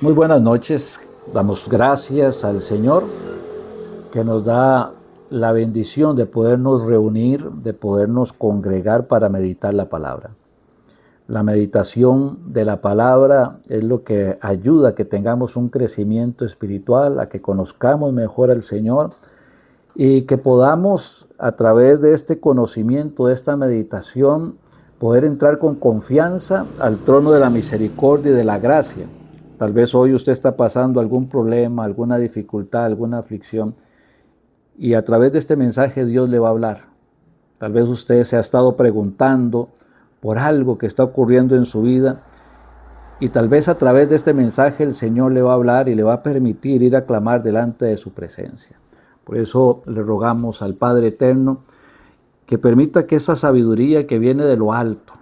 Muy buenas noches, damos gracias al Señor que nos da la bendición de podernos reunir, de podernos congregar para meditar la palabra. La meditación de la palabra es lo que ayuda a que tengamos un crecimiento espiritual, a que conozcamos mejor al Señor y que podamos a través de este conocimiento, de esta meditación, poder entrar con confianza al trono de la misericordia y de la gracia. Tal vez hoy usted está pasando algún problema, alguna dificultad, alguna aflicción, y a través de este mensaje Dios le va a hablar. Tal vez usted se ha estado preguntando por algo que está ocurriendo en su vida, y tal vez a través de este mensaje el Señor le va a hablar y le va a permitir ir a clamar delante de su presencia. Por eso le rogamos al Padre Eterno que permita que esa sabiduría que viene de lo alto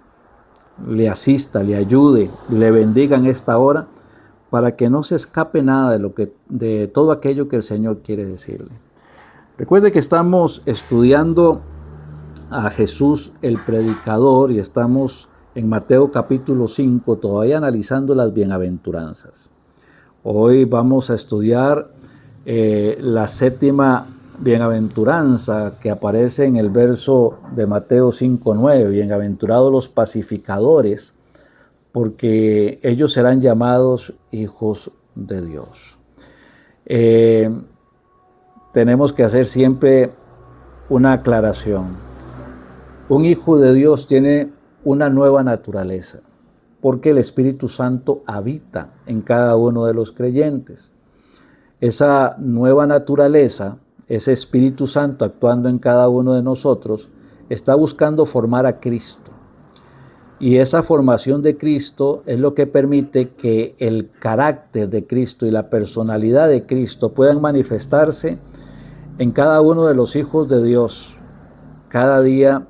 le asista, le ayude, le bendiga en esta hora, para que no se escape nada de todo aquello que el Señor quiere decirle. Recuerde que estamos estudiando a Jesús el Predicador y estamos en Mateo capítulo 5, todavía analizando las bienaventuranzas. Hoy vamos a estudiar la séptima bienaventuranza que aparece en el verso de Mateo 5:9. Bienaventurados los pacificadores, porque ellos serán llamados hijos de Dios. Tenemos que hacer siempre una aclaración. Un hijo de Dios tiene una nueva naturaleza, porque el Espíritu Santo habita en cada uno de los creyentes. Esa nueva naturaleza, ese Espíritu Santo actuando en cada uno de nosotros, está buscando formar a Cristo. Y esa formación de Cristo es lo que permite que el carácter de Cristo y la personalidad de Cristo puedan manifestarse en cada uno de los hijos de Dios, cada día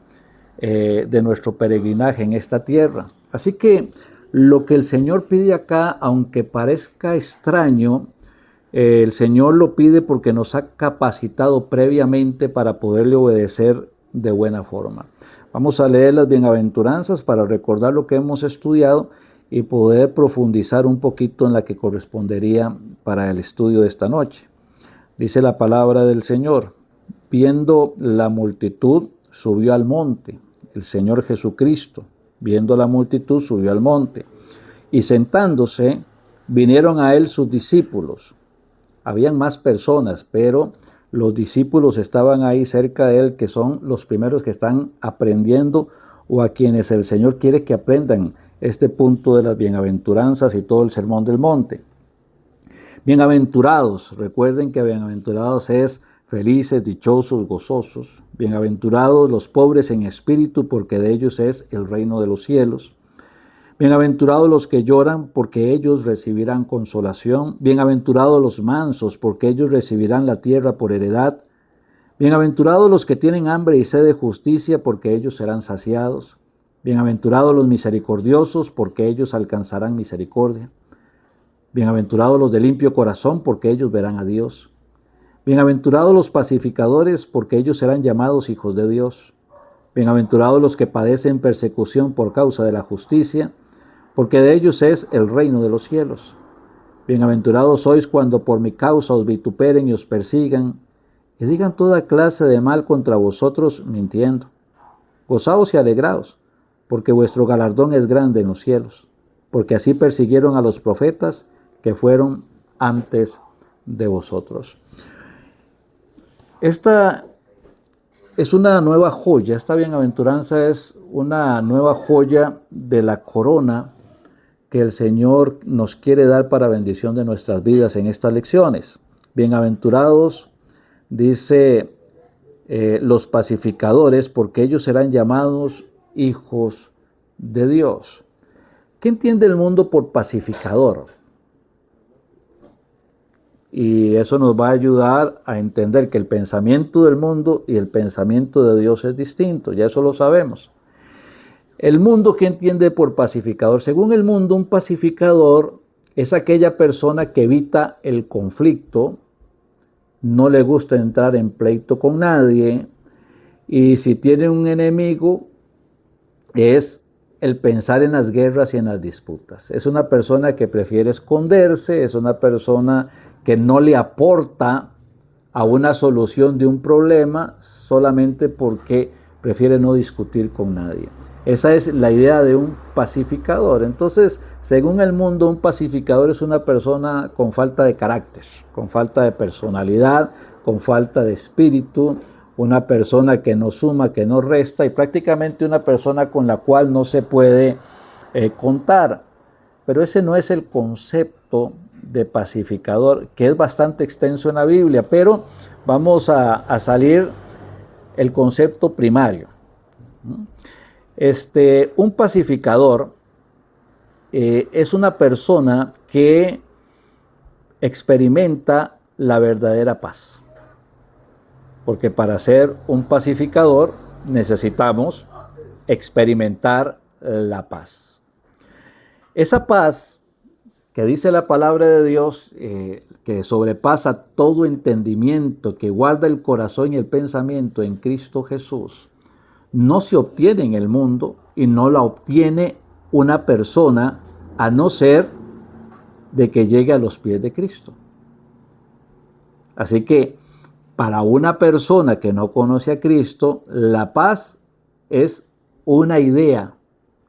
de nuestro peregrinaje en esta tierra. Así que lo que el Señor pide acá, aunque parezca extraño, el Señor lo pide porque nos ha capacitado previamente para poderle obedecer de buena forma. Vamos a leer las bienaventuranzas para recordar lo que hemos estudiado y poder profundizar un poquito en la que correspondería para el estudio de esta noche. Dice la palabra del Señor: viendo la multitud, subió al monte. El Señor Jesucristo, viendo la multitud, subió al monte. Y sentándose, vinieron a él sus discípulos. Habían más personas, pero los discípulos estaban ahí cerca de él, que son los primeros que están aprendiendo o a quienes el Señor quiere que aprendan este punto de las bienaventuranzas y todo el sermón del monte. Bienaventurados, recuerden que bienaventurados es felices, dichosos, gozosos. Bienaventurados los pobres en espíritu, porque de ellos es el reino de los cielos. Bienaventurados los que lloran, porque ellos recibirán consolación. Bienaventurados los mansos, porque ellos recibirán la tierra por heredad. Bienaventurados los que tienen hambre y sed de justicia, porque ellos serán saciados. Bienaventurados los misericordiosos, porque ellos alcanzarán misericordia. Bienaventurados los de limpio corazón, porque ellos verán a Dios. Bienaventurados los pacificadores, porque ellos serán llamados hijos de Dios. Bienaventurados los que padecen persecución por causa de la justicia, porque de ellos es el reino de los cielos. Bienaventurados sois cuando por mi causa os vituperen y os persigan, y digan toda clase de mal contra vosotros mintiendo. Gozaos y alegraos, porque vuestro galardón es grande en los cielos, porque así persiguieron a los profetas que fueron antes de vosotros. Esta es una nueva joya, esta bienaventuranza es una nueva joya de la corona que el Señor nos quiere dar para bendición de nuestras vidas en estas lecciones. Bienaventurados, dice los pacificadores, porque ellos serán llamados hijos de Dios. ¿Qué entiende el mundo por pacificador? Y eso nos va a ayudar a entender que el pensamiento del mundo y el pensamiento de Dios es distinto, ya eso lo sabemos. El mundo, ¿qué entiende por pacificador? Según el mundo, un pacificador es aquella persona que evita el conflicto, no le gusta entrar en pleito con nadie, y si tiene un enemigo, es el pensar en las guerras y en las disputas. Es una persona que prefiere esconderse, es una persona que no le aporta a una solución de un problema solamente porque prefiere no discutir con nadie. Esa es la idea de un pacificador. Entonces, según el mundo, un pacificador es una persona con falta de carácter, con falta de personalidad, con falta de espíritu, una persona que no suma, que no resta, y prácticamente una persona con la cual no se puede contar. Pero ese no es el concepto de pacificador, que es bastante extenso en la Biblia, pero vamos a salir el concepto primario. Un pacificador es una persona que experimenta la verdadera paz. Porque para ser un pacificador necesitamos experimentar la paz. Esa paz que dice la palabra de Dios, que sobrepasa todo entendimiento, que guarda el corazón y el pensamiento en Cristo Jesús, no se obtiene en el mundo y no la obtiene una persona a no ser de que llegue a los pies de Cristo. Así que para una persona que no conoce a Cristo, la paz es una idea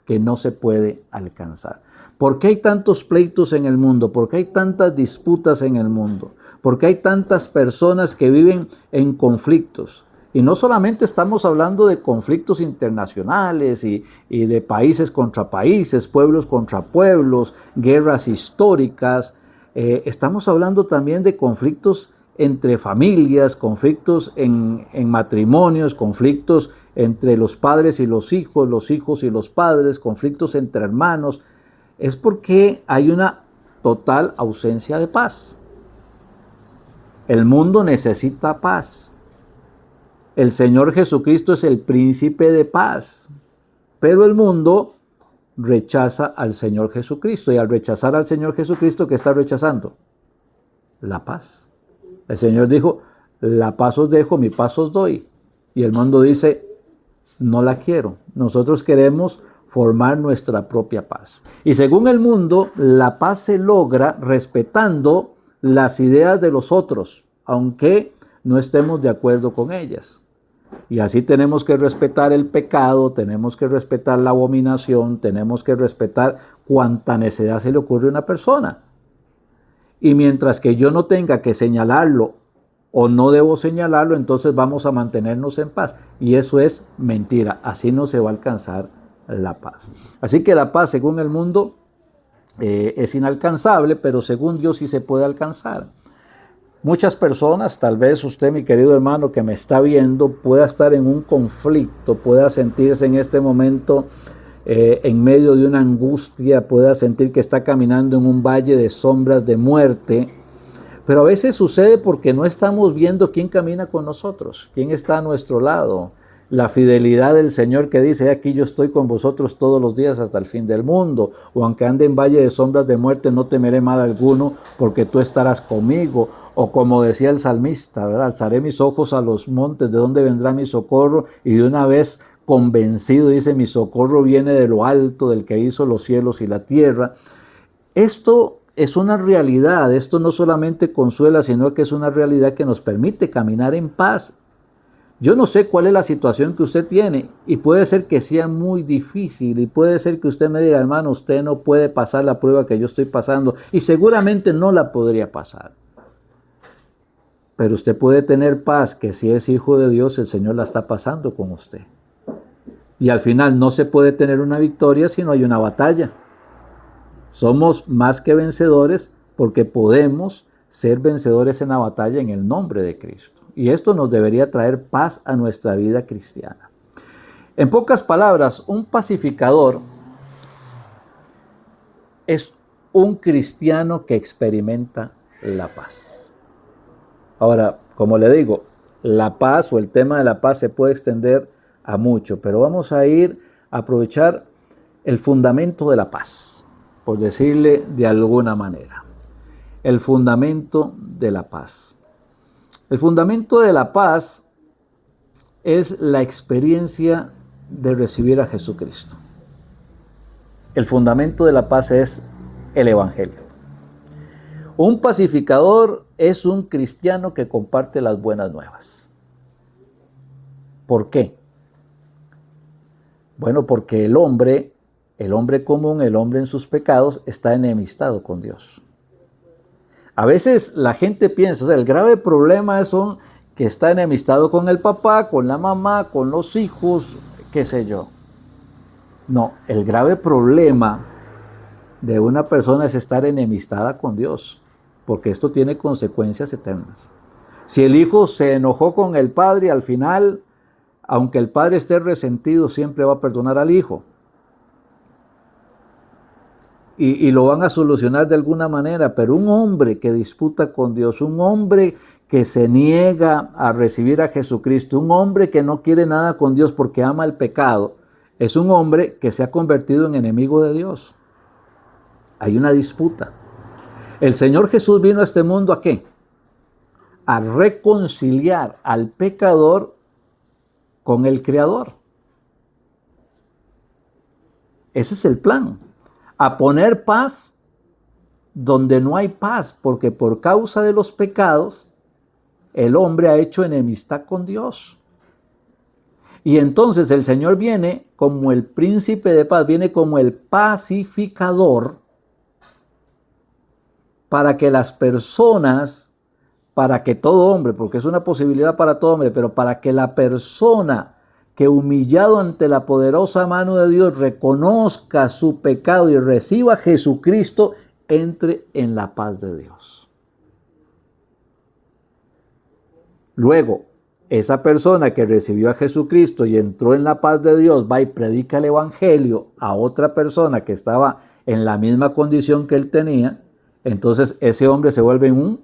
que no se puede alcanzar. ¿Por qué hay tantos pleitos en el mundo? ¿Por qué hay tantas disputas en el mundo? ¿Por qué hay tantas personas que viven en conflictos? Y no solamente estamos hablando de conflictos internacionales y de países contra países, pueblos contra pueblos, guerras históricas. Estamos hablando también de conflictos entre familias, conflictos en matrimonios, conflictos entre los padres y los hijos y los padres, conflictos entre hermanos. Es porque hay una total ausencia de paz. El mundo necesita paz. El Señor Jesucristo es el príncipe de paz, pero el mundo rechaza al Señor Jesucristo, y al rechazar al Señor Jesucristo, ¿qué está rechazando? La paz. El Señor dijo, la paz os dejo, mi paz os doy. Y el mundo dice, no la quiero. Nosotros queremos formar nuestra propia paz. Y según el mundo, la paz se logra respetando las ideas de los otros, aunque no estemos de acuerdo con ellas. Y así tenemos que respetar el pecado, tenemos que respetar la abominación, tenemos que respetar cuanta necedad se le ocurre a una persona. Y mientras que yo no tenga que señalarlo o no debo señalarlo, entonces vamos a mantenernos en paz. Y eso es mentira. Así no se va a alcanzar la paz. Así que la paz, según el mundo, es inalcanzable, pero según Dios sí se puede alcanzar. Muchas personas, tal vez usted, mi querido hermano, que me está viendo, pueda estar en un conflicto, pueda sentirse en este momento en medio de una angustia, pueda sentir que está caminando en un valle de sombras de muerte, pero a veces sucede porque no estamos viendo quién camina con nosotros, quién está a nuestro lado. La fidelidad del Señor que dice, aquí yo estoy con vosotros todos los días hasta el fin del mundo, o aunque ande en valle de sombras de muerte, no temeré mal alguno, porque tú estarás conmigo. O como decía el salmista, ¿verdad? Alzaré mis ojos a los montes, ¿de dónde vendrá mi socorro? Y de una vez convencido, dice, mi socorro viene de lo alto, del que hizo los cielos y la tierra. Esto es una realidad, esto no solamente consuela, sino que es una realidad que nos permite caminar en paz. Yo no sé cuál es la situación que usted tiene, y puede ser que sea muy difícil, y puede ser que usted me diga, hermano, usted no puede pasar la prueba que yo estoy pasando, y seguramente no la podría pasar. Pero usted puede tener paz, que si es hijo de Dios, el Señor la está pasando con usted. Y al final no se puede tener una victoria si no hay una batalla. Somos más que vencedores porque podemos ser vencedores en la batalla en el nombre de Cristo. Y esto nos debería traer paz a nuestra vida cristiana. En pocas palabras, un pacificador es un cristiano que experimenta la paz. Ahora, como le digo, la paz o el tema de la paz se puede extender a mucho, pero vamos a aprovechar el fundamento de la paz, por decirle de alguna manera. El fundamento de la paz. El fundamento de la paz es la experiencia de recibir a Jesucristo. El fundamento de la paz es el Evangelio. Un pacificador es un cristiano que comparte las buenas nuevas. ¿Por qué? Bueno, porque el hombre común, el hombre en sus pecados, está enemistado con Dios. A veces la gente piensa, o sea, el grave problema es que está enemistado con el papá, con la mamá, con los hijos, qué sé yo. No, el grave problema de una persona es estar enemistada con Dios, porque esto tiene consecuencias eternas. Si el hijo se enojó con el padre, al final, aunque el padre esté resentido, siempre va a perdonar al hijo. Y lo van a solucionar de alguna manera, pero un hombre que disputa con Dios, un hombre que se niega a recibir a Jesucristo, un hombre que no quiere nada con Dios porque ama el pecado, es un hombre que se ha convertido en enemigo de Dios. Hay una disputa. El Señor Jesús vino a este mundo ¿a qué? A reconciliar al pecador con el Creador. Ese es el plan. A poner paz donde no hay paz, porque por causa de los pecados, el hombre ha hecho enemistad con Dios. Y entonces el Señor viene como el príncipe de paz, viene como el pacificador, para que las personas, para que todo hombre, porque es una posibilidad para todo hombre, pero para que la persona que humillado ante la poderosa mano de Dios reconozca su pecado y reciba a Jesucristo, entre en la paz de Dios. Luego, esa persona que recibió a Jesucristo y entró en la paz de Dios, va y predica el Evangelio a otra persona que estaba en la misma condición que él tenía, entonces ese hombre se vuelve un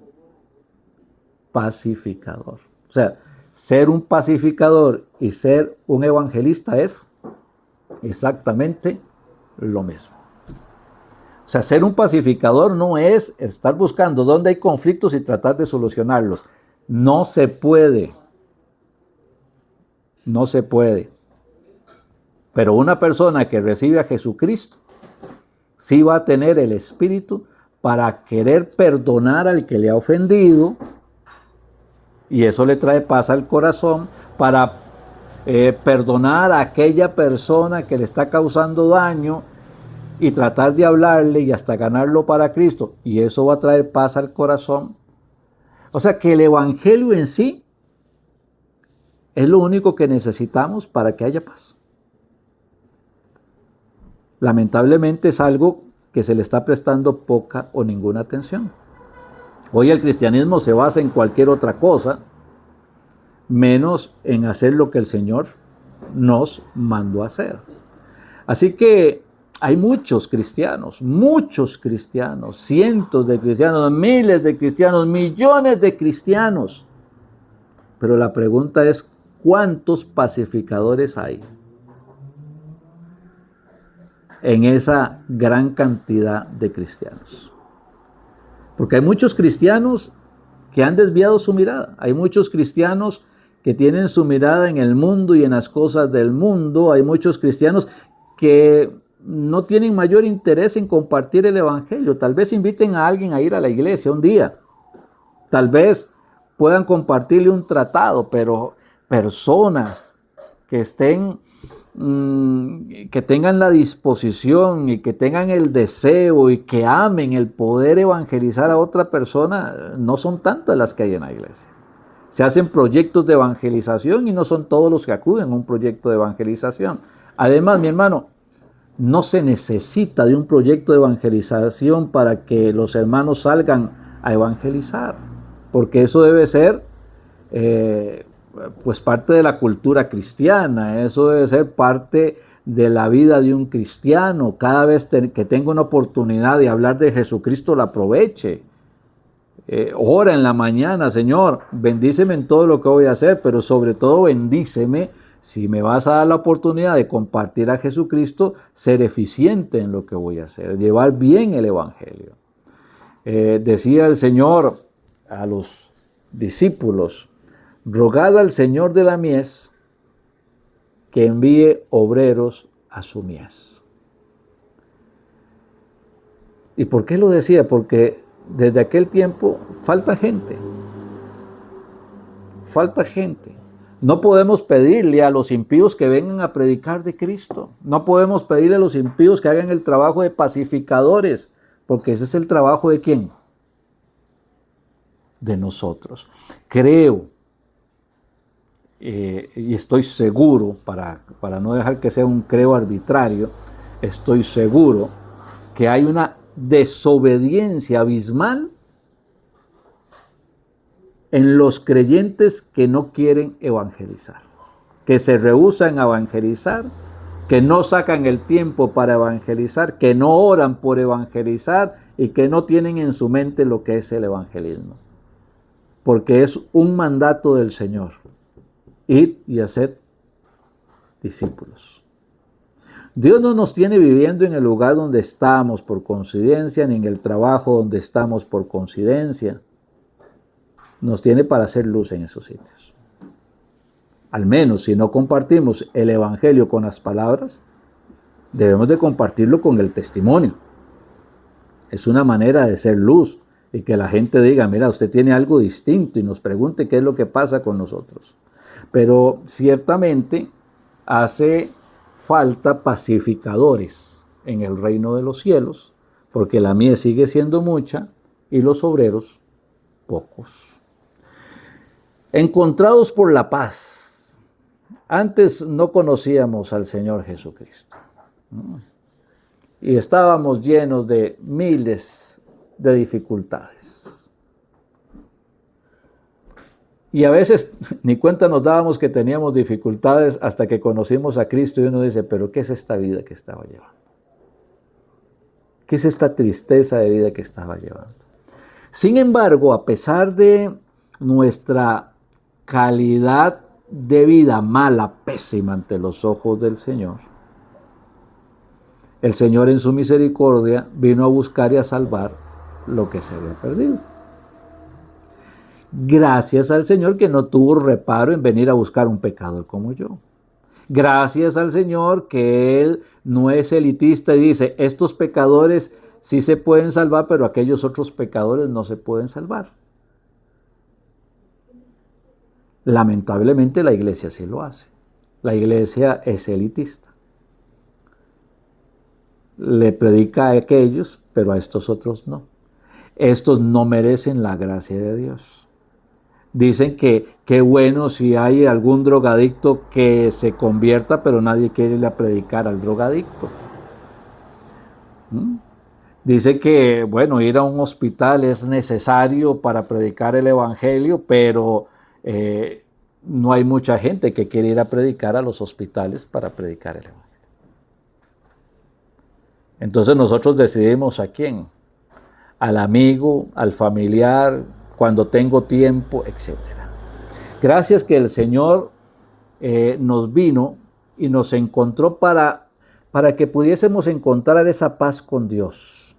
pacificador. O sea, ser un pacificador y ser un evangelista es exactamente lo mismo. O sea, ser un pacificador no es estar buscando dónde hay conflictos y tratar de solucionarlos. No se puede. No se puede. Pero una persona que recibe a Jesucristo sí va a tener el espíritu para querer perdonar al que le ha ofendido, y eso le trae paz al corazón, para perdonar a aquella persona que le está causando daño y tratar de hablarle y hasta ganarlo para Cristo, y eso va a traer paz al corazón. O sea que el Evangelio en sí es lo único que necesitamos para que haya paz. Lamentablemente es algo que se le está prestando poca o ninguna atención. Hoy el cristianismo se basa en cualquier otra cosa, menos en hacer lo que el Señor nos mandó a hacer. Así que hay muchos cristianos, cientos de cristianos, miles de cristianos, millones de cristianos. Pero la pregunta es, ¿cuántos pacificadores hay en esa gran cantidad de cristianos? Porque hay muchos cristianos que han desviado su mirada. Hay muchos cristianos que tienen su mirada en el mundo y en las cosas del mundo. Hay muchos cristianos que no tienen mayor interés en compartir el Evangelio. Tal vez inviten a alguien a ir a la iglesia un día. Tal vez puedan compartirle un tratado, pero personas que estén, que tengan la disposición y que tengan el deseo y que amen el poder evangelizar a otra persona, no son tantas las que hay en la iglesia. Se hacen proyectos de evangelización y no son todos los que acuden a un proyecto de evangelización. Además, mi hermano, no se necesita de un proyecto de evangelización para que los hermanos salgan a evangelizar, porque eso debe ser pues parte de la cultura cristiana, eso debe ser parte de la vida de un cristiano. Cada vez que tenga una oportunidad de hablar de Jesucristo, la aproveche. Ora en la mañana: Señor, bendíceme en todo lo que voy a hacer, pero sobre todo bendíceme si me vas a dar la oportunidad de compartir a Jesucristo, ser eficiente en lo que voy a hacer, llevar bien el Evangelio. Decía el Señor a los discípulos: rogad al Señor de la mies que envíe obreros a su mies. ¿Y por qué lo decía? Porque desde aquel tiempo falta gente. Falta gente. No podemos pedirle a los impíos que vengan a predicar de Cristo. No podemos pedirle a los impíos que hagan el trabajo de pacificadores, porque ese es el trabajo ¿de quién? De nosotros. Creo, y estoy seguro, para no dejar que sea un creo arbitrario, estoy seguro que hay una desobediencia abismal en los creyentes que no quieren evangelizar, que se rehúsan a evangelizar, que no sacan el tiempo para evangelizar, que no oran por evangelizar y que no tienen en su mente lo que es el evangelismo. Porque es un mandato del Señor: id y haced discípulos. Dios no nos tiene viviendo en el lugar donde estamos por coincidencia, ni en el trabajo donde estamos por coincidencia. Nos tiene para hacer luz en esos sitios. Al menos si no compartimos el evangelio con las palabras, debemos de compartirlo con el testimonio. Es una manera de ser luz y que la gente diga: mira, usted tiene algo distinto, y nos pregunte qué es lo que pasa con nosotros. Pero ciertamente hace falta pacificadores en el reino de los cielos, porque la mies sigue siendo mucha y los obreros pocos. Encontrados por la paz. Antes no conocíamos al Señor Jesucristo. Y estábamos llenos de miles de dificultades. Y a veces ni cuenta nos dábamos que teníamos dificultades hasta que conocimos a Cristo, y uno dice: pero ¿qué es esta vida que estaba llevando? ¿Qué es esta tristeza de vida que estaba llevando? Sin embargo, a pesar de nuestra calidad de vida mala, pésima ante los ojos del Señor, el Señor en su misericordia vino a buscar y a salvar lo que se había perdido. Gracias al Señor que no tuvo reparo en venir a buscar un pecador como yo. Gracias al Señor que Él no es elitista y dice: estos pecadores sí se pueden salvar, pero aquellos otros pecadores no se pueden salvar. Lamentablemente la iglesia sí lo hace. La iglesia es elitista. Le predica a aquellos, pero a estos otros no. Estos no merecen la gracia de Dios. Dicen que qué bueno si hay algún drogadicto que se convierta, pero nadie quiere ir a predicar al drogadicto. Dice que, bueno, ir a un hospital es necesario para predicar el evangelio, pero no hay mucha gente que quiere ir a predicar a los hospitales para predicar el evangelio. Entonces nosotros decidimos a quién: al amigo, al familiar, cuando tengo tiempo, etc. Gracias que el Señor nos vino y nos encontró para que pudiésemos encontrar esa paz con Dios,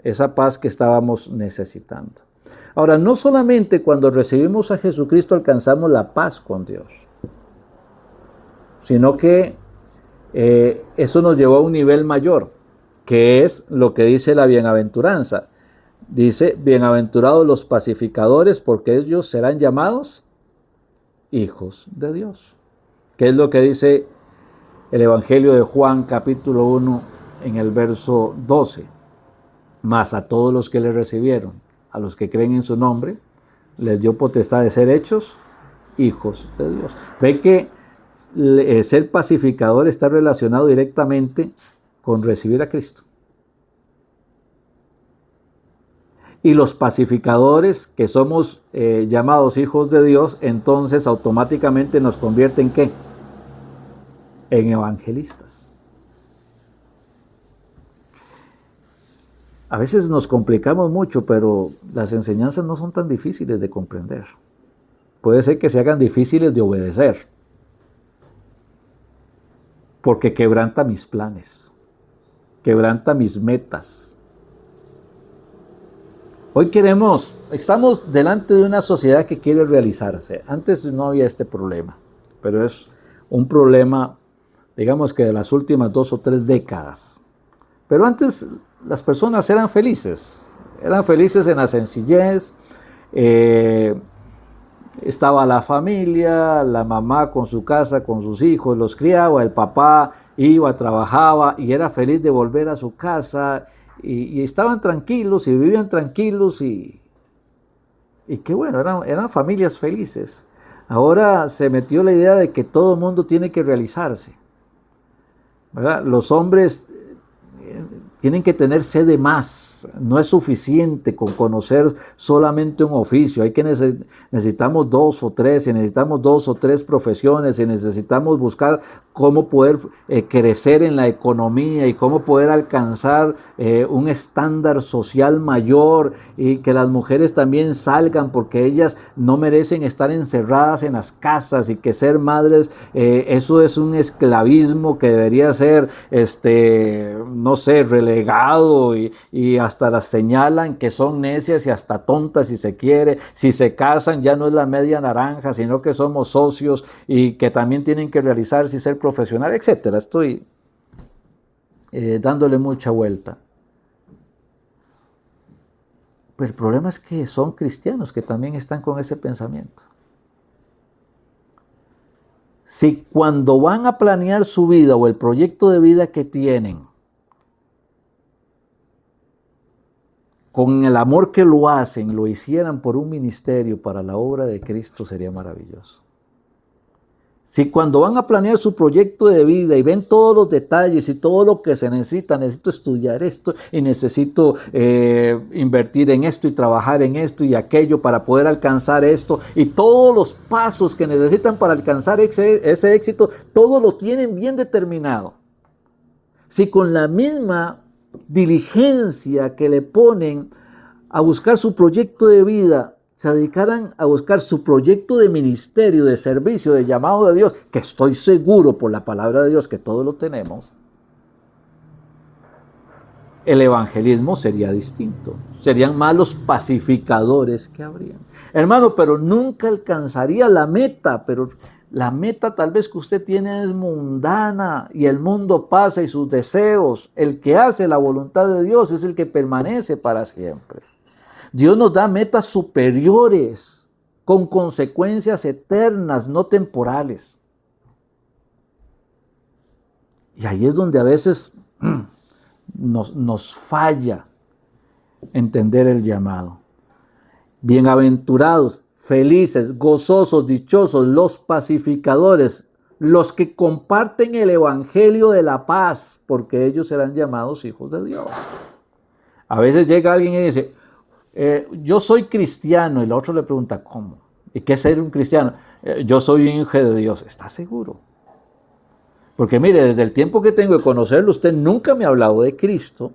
esa paz que estábamos necesitando. Ahora, no solamente cuando recibimos a Jesucristo alcanzamos la paz con Dios, sino que eso nos llevó a un nivel mayor, que es lo que dice la bienaventuranza. Dice: bienaventurados los pacificadores, porque ellos serán llamados hijos de Dios. ¿Qué es lo que dice el Evangelio de Juan, capítulo 1, en el verso 12? Mas a todos los que le recibieron, a los que creen en su nombre, les dio potestad de ser hechos hijos de Dios. Ve que ser pacificador está relacionado directamente con recibir a Cristo. Y los pacificadores, que somos llamados hijos de Dios, entonces automáticamente nos convierte ¿en qué? En evangelistas. A veces nos complicamos mucho, pero las enseñanzas no son tan difíciles de comprender. Puede ser que se hagan difíciles de obedecer, porque quebranta mis planes, quebranta mis metas. Hoy estamos delante de una sociedad que quiere realizarse. Antes no había este problema, pero es un problema, digamos que de las últimas 2 o 3 décadas. Pero antes las personas eran felices en la sencillez. Estaba la familia, la mamá con su casa, con sus hijos, los criaba, el papá iba, trabajaba y era feliz de volver a su casa y estaban tranquilos y vivían tranquilos y qué bueno, eran familias felices. Ahora se metió la idea de que todo el mundo tiene que realizarse, ¿verdad? Los hombres tienen que tener sed de más. No es suficiente con conocer solamente un oficio. Necesitamos dos o tres, necesitamos dos o tres profesiones, y necesitamos buscar cómo poder crecer en la economía y cómo poder alcanzar un estándar social mayor, y que las mujeres también salgan, porque ellas no merecen estar encerradas en las casas, y que ser madres, eso es un esclavismo que debería ser, no sé, relegado, y hasta las señalan que son necias y hasta tontas si se quiere. Si se casan ya no es la media naranja, sino que somos socios y que también tienen que realizarse y ser profesional, etcétera. Estoy dándole mucha vuelta. Pero el problema es que son cristianos que también están con ese pensamiento. Si cuando van a planear su vida o el proyecto de vida que tienen, con el amor que lo hacen, lo hicieran por un ministerio para la obra de Cristo, sería maravilloso. Si cuando van a planear su proyecto de vida y ven todos los detalles y todo lo que se necesita, necesito estudiar esto y necesito invertir en esto y trabajar en esto y aquello para poder alcanzar esto, y todos los pasos que necesitan para alcanzar ese éxito, todos lo tienen bien determinado. Si con la misma diligencia que le ponen a buscar su proyecto de vida, se dedicaran a buscar su proyecto de ministerio, de servicio, de llamado de Dios, que estoy seguro por la palabra de Dios que todos lo tenemos, el evangelismo sería distinto. Serían más los pacificadores que habrían. Hermano, pero nunca alcanzaría la meta, pero la meta tal vez que usted tiene es mundana y el mundo pasa y sus deseos. El que hace la voluntad de Dios es el que permanece para siempre. Dios nos da metas superiores con consecuencias eternas, no temporales. Y ahí es donde a veces nos falla entender el llamado. Bienaventurados, felices, gozosos, dichosos, los pacificadores, los que comparten el evangelio de la paz, porque ellos serán llamados hijos de Dios. A veces llega alguien y dice, yo soy cristiano, y el otro le pregunta, ¿cómo? ¿Y qué es ser un cristiano? Yo soy un hijo de Dios. ¿Está seguro? Porque mire, desde el tiempo que tengo de conocerlo, usted nunca me ha hablado de Cristo.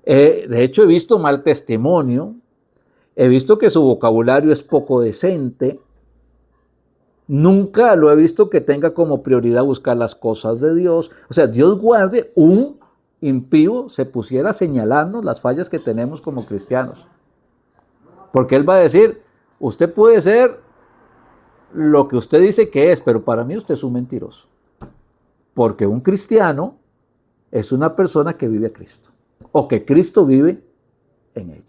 De hecho, he visto mal testimonio. He visto que su vocabulario es poco decente. Nunca lo he visto que tenga como prioridad buscar las cosas de Dios. O sea, Dios guarde, un impío se pusiera a señalarnos las fallas que tenemos como cristianos. Porque él va a decir, usted puede ser lo que usted dice que es, pero para mí usted es un mentiroso. Porque un cristiano es una persona que vive a Cristo, o que Cristo vive en ella.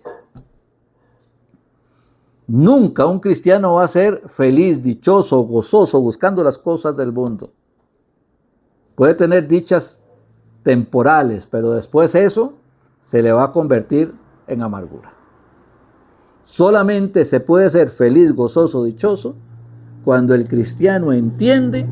Nunca un cristiano va a ser feliz, dichoso, gozoso, buscando las cosas del mundo. Puede tener dichas temporales, pero después eso se le va a convertir en amargura. Solamente se puede ser feliz, gozoso, dichoso cuando el cristiano entiende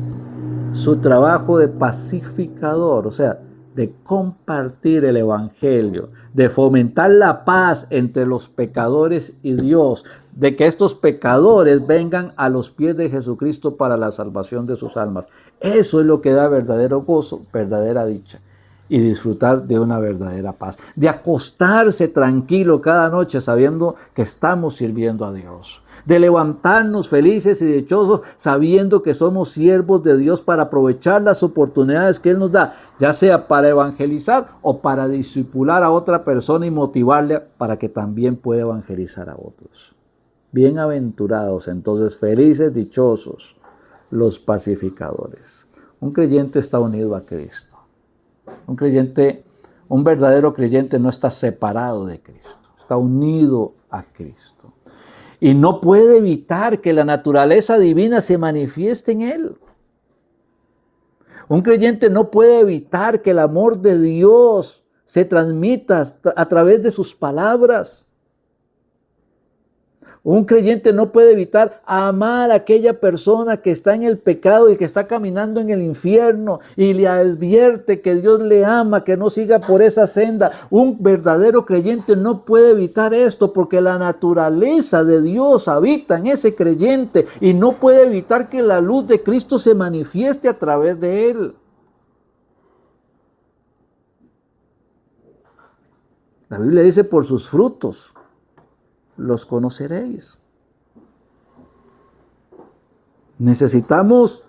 su trabajo de pacificador, o sea, de compartir el evangelio, de fomentar la paz entre los pecadores y Dios, de que estos pecadores vengan a los pies de Jesucristo para la salvación de sus almas. Eso es lo que da verdadero gozo, verdadera dicha, y disfrutar de una verdadera paz, de acostarse tranquilo cada noche sabiendo que estamos sirviendo a Dios, de levantarnos felices y dichosos sabiendo que somos siervos de Dios para aprovechar las oportunidades que Él nos da, ya sea para evangelizar o para discipular a otra persona y motivarle para que también pueda evangelizar a otros. Bienaventurados, entonces, felices, dichosos, los pacificadores. Un creyente está unido a Cristo. Un creyente Un verdadero creyente no está separado de Cristo, está unido a Cristo. Y no puede evitar que la naturaleza divina se manifieste en él. Un creyente no puede evitar que el amor de Dios se transmita a través de sus palabras. Un creyente no puede evitar amar a aquella persona que está en el pecado y que está caminando en el infierno y le advierte que Dios le ama, que no siga por esa senda. Un verdadero creyente no puede evitar esto porque la naturaleza de Dios habita en ese creyente y no puede evitar que la luz de Cristo se manifieste a través de él. La Biblia dice: por sus frutos los conoceréis. Necesitamos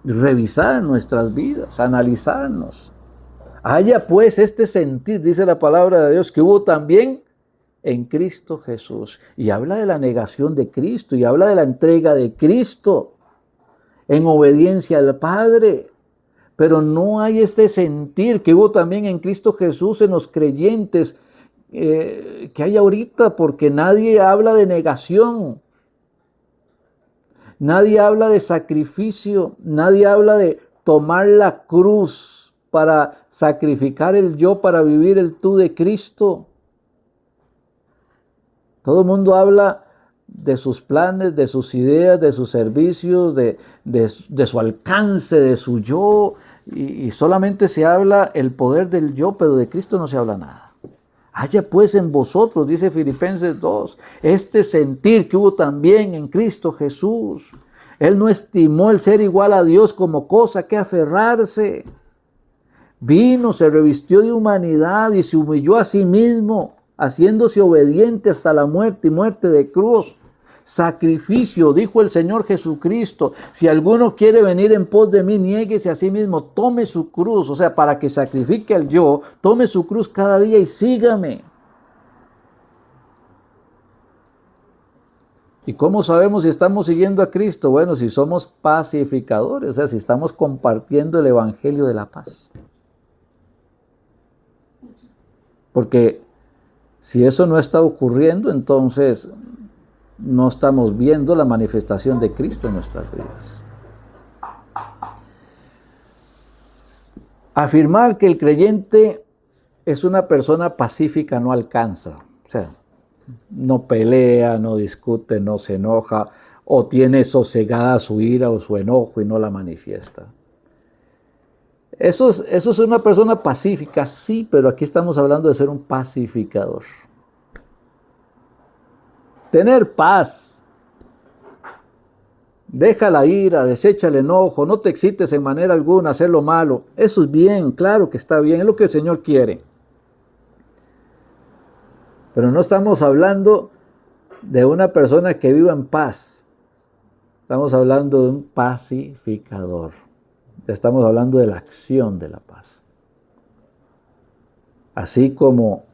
revisar nuestras vidas, analizarnos. Haya pues este sentir, dice la palabra de Dios, que hubo también en Cristo Jesús. Y habla de la negación de Cristo y habla de la entrega de Cristo en obediencia al Padre. Pero no hay este sentir que hubo también en Cristo Jesús en los creyentes que hay ahorita, porque nadie habla de negación, nadie habla de sacrificio, nadie habla de tomar la cruz para sacrificar el yo para vivir el tú de Cristo. Todo el mundo habla de sus planes, de sus ideas, de sus servicios, de su alcance, de su yo, y solamente se habla el poder del yo, pero de Cristo no se habla nada. Haya pues en vosotros, dice Filipenses 2, este sentir que hubo también en Cristo Jesús. Él no estimó el ser igual a Dios como cosa que aferrarse. Vino, se revistió de humanidad y se humilló a sí mismo, haciéndose obediente hasta la muerte y muerte de cruz. Sacrificio, dijo el Señor Jesucristo: si alguno quiere venir en pos de mí, niéguese a sí mismo, tome su cruz. O sea, para que sacrifique al yo, tome su cruz cada día y sígame. ¿Y cómo sabemos si estamos siguiendo a Cristo? Bueno, si somos pacificadores, o sea, si estamos compartiendo el evangelio de la paz. Porque si eso no está ocurriendo, entonces no estamos viendo la manifestación de Cristo en nuestras vidas. Afirmar que el creyente es una persona pacífica no alcanza. O sea, no pelea, no discute, no se enoja, o tiene sosegada su ira o su enojo y no la manifiesta. Eso es una persona pacífica, sí, pero aquí estamos hablando de ser un pacificador. Tener paz. Deja la ira, desecha el enojo, no te excites en manera alguna a hacer lo malo. Eso es bien, claro que está bien, es lo que el Señor quiere. Pero no estamos hablando de una persona que viva en paz. Estamos hablando de un pacificador. Estamos hablando de la acción de la paz. Así como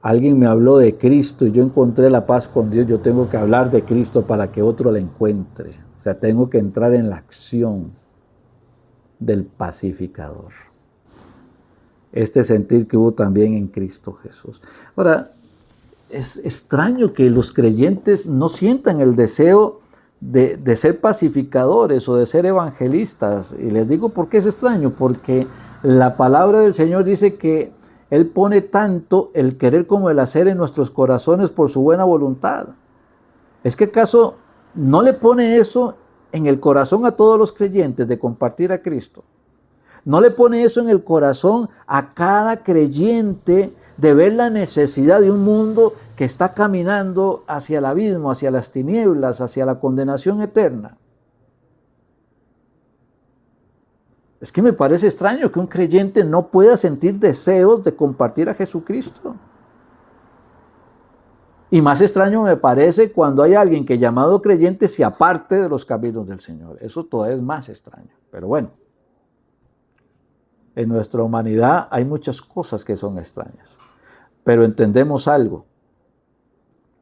alguien me habló de Cristo y yo encontré la paz con Dios, yo tengo que hablar de Cristo para que otro la encuentre. O sea, tengo que entrar en la acción del pacificador. Este sentir que hubo también en Cristo Jesús. Ahora, es extraño que los creyentes no sientan el deseo de ser pacificadores o de ser evangelistas. Y les digo por qué es extraño, porque la palabra del Señor dice que Él pone tanto el querer como el hacer en nuestros corazones por su buena voluntad. ¿Es que acaso no le pone eso en el corazón a todos los creyentes de compartir a Cristo? ¿No le pone eso en el corazón a cada creyente de ver la necesidad de un mundo que está caminando hacia el abismo, hacia las tinieblas, hacia la condenación eterna? Es que me parece extraño que un creyente no pueda sentir deseos de compartir a Jesucristo. Y más extraño me parece cuando hay alguien que llamado creyente se aparte de los caminos del Señor. Eso todavía es más extraño. Pero bueno, en nuestra humanidad hay muchas cosas que son extrañas. Pero entendemos algo,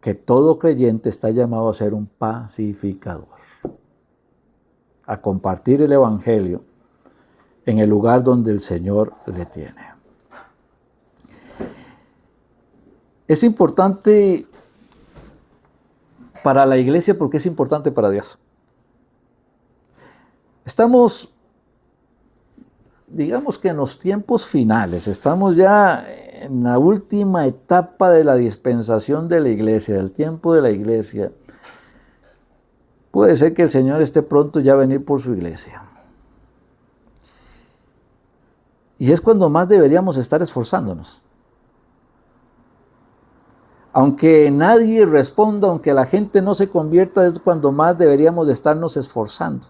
que todo creyente está llamado a ser un pacificador, a compartir el evangelio en el lugar donde el Señor le tiene. Es importante para la iglesia porque es importante para Dios. Estamos, digamos que en los tiempos finales, estamos ya en la última etapa de la dispensación de la iglesia, del tiempo de la iglesia. Puede ser que el Señor esté pronto ya a venir por su iglesia. Y es cuando más deberíamos estar esforzándonos. Aunque nadie responda, aunque la gente no se convierta, es cuando más deberíamos de estarnos esforzando.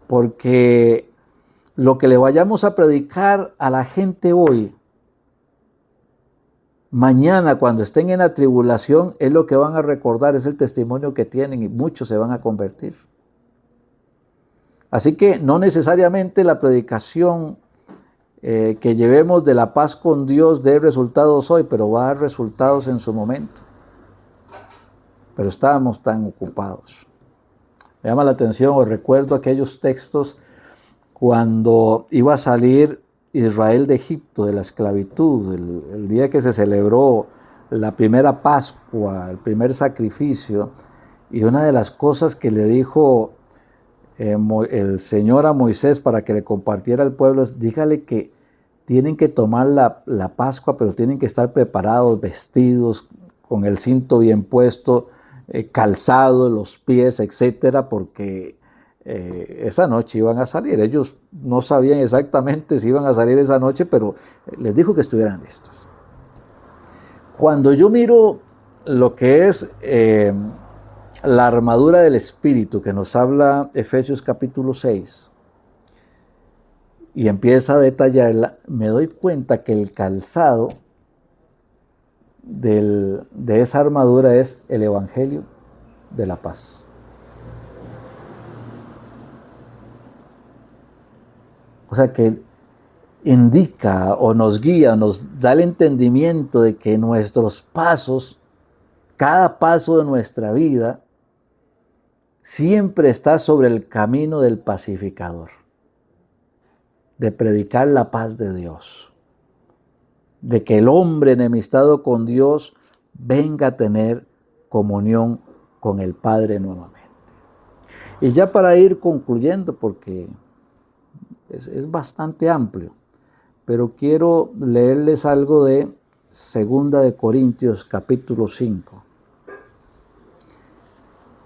Porque lo que le vayamos a predicar a la gente hoy, mañana cuando estén en la tribulación, es lo que van a recordar, es el testimonio que tienen y muchos se van a convertir. Así que no necesariamente la predicación que llevemos de la paz con Dios dé resultados hoy, pero va a dar resultados en su momento. Pero estábamos tan ocupados. Me llama la atención, o recuerdo aquellos textos cuando iba a salir Israel de Egipto, de la esclavitud, el día que se celebró la primera Pascua, el primer sacrificio, y una de las cosas que le dijo el Señor a Moisés para que le compartiera al pueblo es: dígale que tienen que tomar la Pascua, pero tienen que estar preparados, vestidos, con el cinto bien puesto, calzado, los pies, etcétera, porque esa noche iban a salir. Ellos no sabían exactamente si iban a salir esa noche, pero les dijo que estuvieran listos. Cuando yo miro lo que es la armadura del Espíritu, que nos habla Efesios capítulo 6, y empieza a detallarla, me doy cuenta que el calzado de esa armadura es el Evangelio de la paz. O sea que indica o nos guía, nos da el entendimiento de que nuestros pasos, cada paso de nuestra vida, siempre está sobre el camino del pacificador, de predicar la paz de Dios, de que el hombre enemistado con Dios venga a tener comunión con el Padre nuevamente. Y ya para ir concluyendo, porque es bastante amplio, pero quiero leerles algo de 2 de Corintios capítulo 5.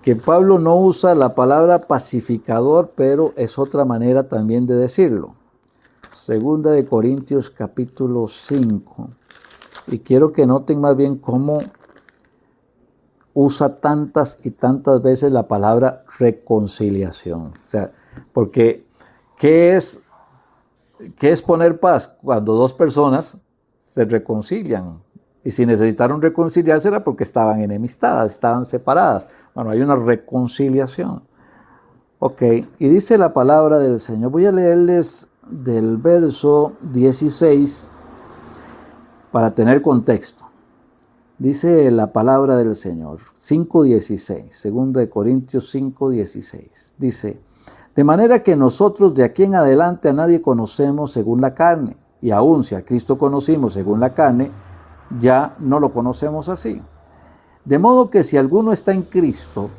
Que Pablo no usa la palabra pacificador, pero es otra manera también de decirlo. 2 de Corintios capítulo 5. Y quiero que noten más bien cómo usa tantas y tantas veces la palabra reconciliación. O sea, porque ¿qué es poner paz? Cuando dos personas se reconcilian. Y si necesitaron reconciliarse era porque estaban enemistadas, estaban separadas. Bueno, hay una reconciliación. Ok, y dice la palabra del Señor. Voy a leerles del verso 16 para tener contexto. Dice la palabra del Señor, 5:16, 2 de Corintios 5:16. Dice: de manera que nosotros de aquí en adelante a nadie conocemos según la carne, y aun si a Cristo conocimos según la carne, ya no lo conocemos así. De modo que si alguno está en Cristo,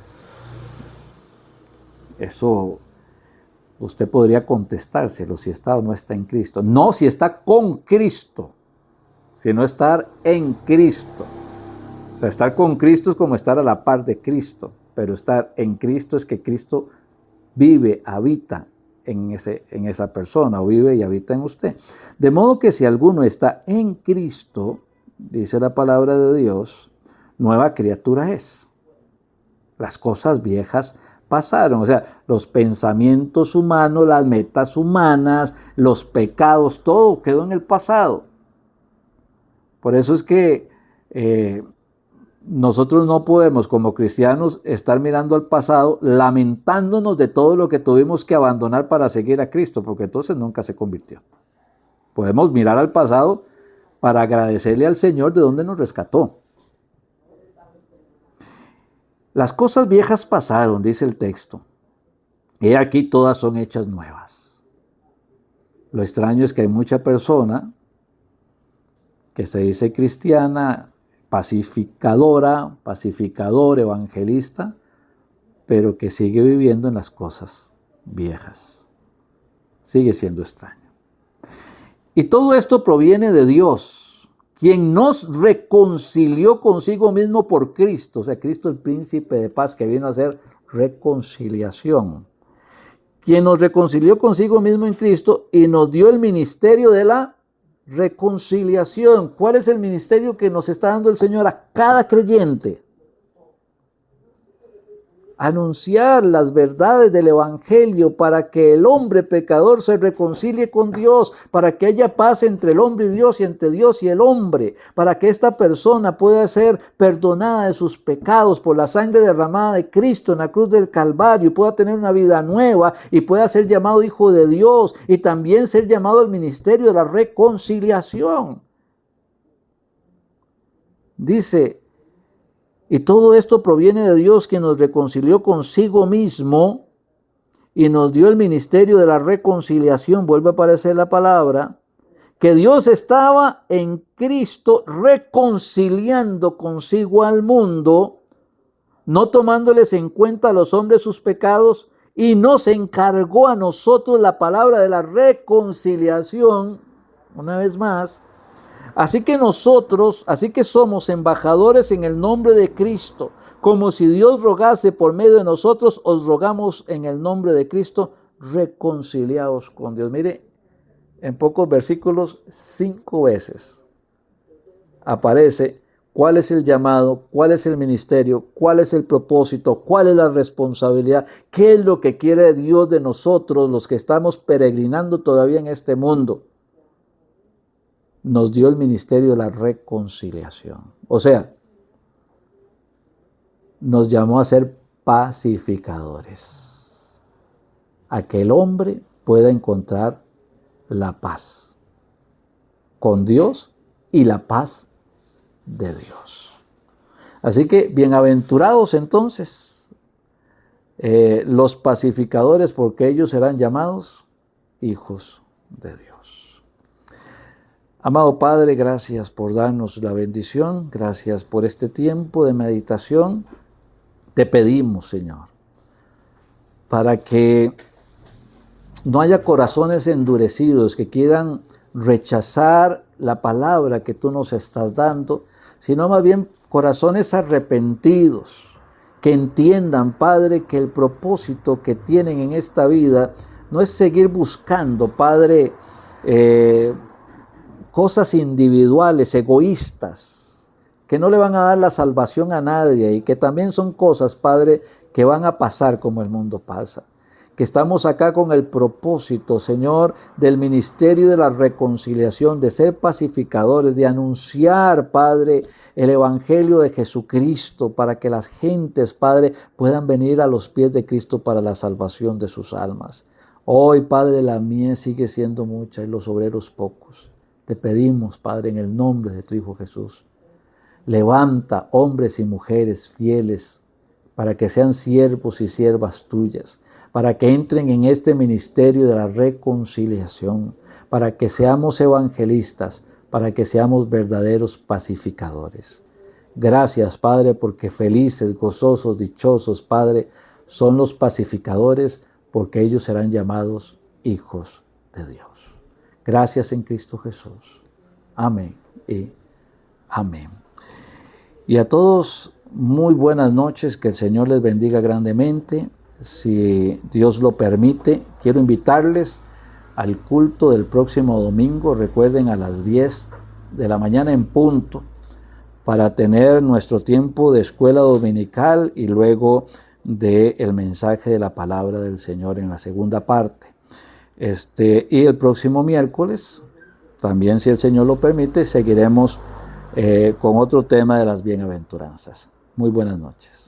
eso usted podría contestárselo si está o no está en Cristo. No si está con Cristo, sino estar en Cristo. O sea, estar con Cristo es como estar a la par de Cristo, pero estar en Cristo es que Cristo vive, habita en esa persona, o vive y habita en usted. De modo que si alguno está en Cristo, dice la palabra de Dios, nueva criatura es. Las cosas viejas pasaron, o sea, los pensamientos humanos, las metas humanas, los pecados, todo quedó en el pasado. Por eso es que nosotros no podemos como cristianos estar mirando al pasado lamentándonos de todo lo que tuvimos que abandonar para seguir a Cristo, porque entonces nunca se convirtió. Podemos mirar al pasado para agradecerle al Señor de donde nos rescató. Las cosas viejas pasaron, dice el texto. He aquí todas son hechas nuevas. Lo extraño es que hay mucha persona que se dice cristiana, pacificadora, pacificador, evangelista, pero que sigue viviendo en las cosas viejas. Sigue siendo extraño. Y todo esto proviene de Dios, quien nos reconcilió consigo mismo por Cristo. O sea, Cristo el príncipe de paz, que viene a hacer reconciliación. Quien nos reconcilió consigo mismo en Cristo y nos dio el ministerio de la reconciliación. ¿Cuál es el ministerio que nos está dando el Señor a cada creyente? Anunciar las verdades del Evangelio para que el hombre pecador se reconcilie con Dios, para que haya paz entre el hombre y Dios y entre Dios y el hombre, para que esta persona pueda ser perdonada de sus pecados por la sangre derramada de Cristo en la cruz del Calvario y pueda tener una vida nueva y pueda ser llamado hijo de Dios y también ser llamado al ministerio de la reconciliación. Dice: y todo esto proviene de Dios, que nos reconcilió consigo mismo y nos dio el ministerio de la reconciliación. Vuelve a aparecer la palabra, que Dios estaba en Cristo reconciliando consigo al mundo, no tomándoles en cuenta a los hombres sus pecados, y nos encargó a nosotros la palabra de la reconciliación. Una vez más, así que somos embajadores en el nombre de Cristo, como si Dios rogase por medio de nosotros, os rogamos en el nombre de Cristo, reconciliaos con Dios. Mire, en pocos versículos, 5 veces aparece cuál es el llamado, cuál es el ministerio, cuál es el propósito, cuál es la responsabilidad, qué es lo que quiere Dios de nosotros, los que estamos peregrinando todavía en este mundo. Nos dio el ministerio de la reconciliación. O sea, nos llamó a ser pacificadores, a que el hombre pueda encontrar la paz con Dios y la paz de Dios. Así que bienaventurados entonces los pacificadores, porque ellos serán llamados hijos de Dios. Amado Padre, gracias por darnos la bendición, gracias por este tiempo de meditación. Te pedimos, Señor, para que no haya corazones endurecidos que quieran rechazar la palabra que tú nos estás dando, sino más bien corazones arrepentidos, que entiendan, Padre, que el propósito que tienen en esta vida no es seguir buscando, Padre, cosas individuales, egoístas, que no le van a dar la salvación a nadie y que también son cosas, Padre, que van a pasar como el mundo pasa. Que estamos acá con el propósito, Señor, del ministerio de la reconciliación, de ser pacificadores, de anunciar, Padre, el Evangelio de Jesucristo para que las gentes, Padre, puedan venir a los pies de Cristo para la salvación de sus almas. Hoy, Padre, la mies sigue siendo mucha y los obreros pocos. Te pedimos, Padre, en el nombre de tu Hijo Jesús, levanta hombres y mujeres fieles para que sean siervos y siervas tuyas, para que entren en este ministerio de la reconciliación, para que seamos evangelistas, para que seamos verdaderos pacificadores. Gracias, Padre, porque felices, gozosos, dichosos, Padre, son los pacificadores, porque ellos serán llamados hijos de Dios. Gracias en Cristo Jesús. Amén y amén. Y a todos, muy buenas noches, que el Señor les bendiga grandemente. Si Dios lo permite, quiero invitarles al culto del próximo domingo, recuerden, a las 10 de la mañana en punto, para tener nuestro tiempo de escuela dominical y luego del mensaje de la palabra del Señor en la segunda parte. Y el próximo miércoles, también si el Señor lo permite, seguiremos con otro tema de las bienaventuranzas. Muy buenas noches.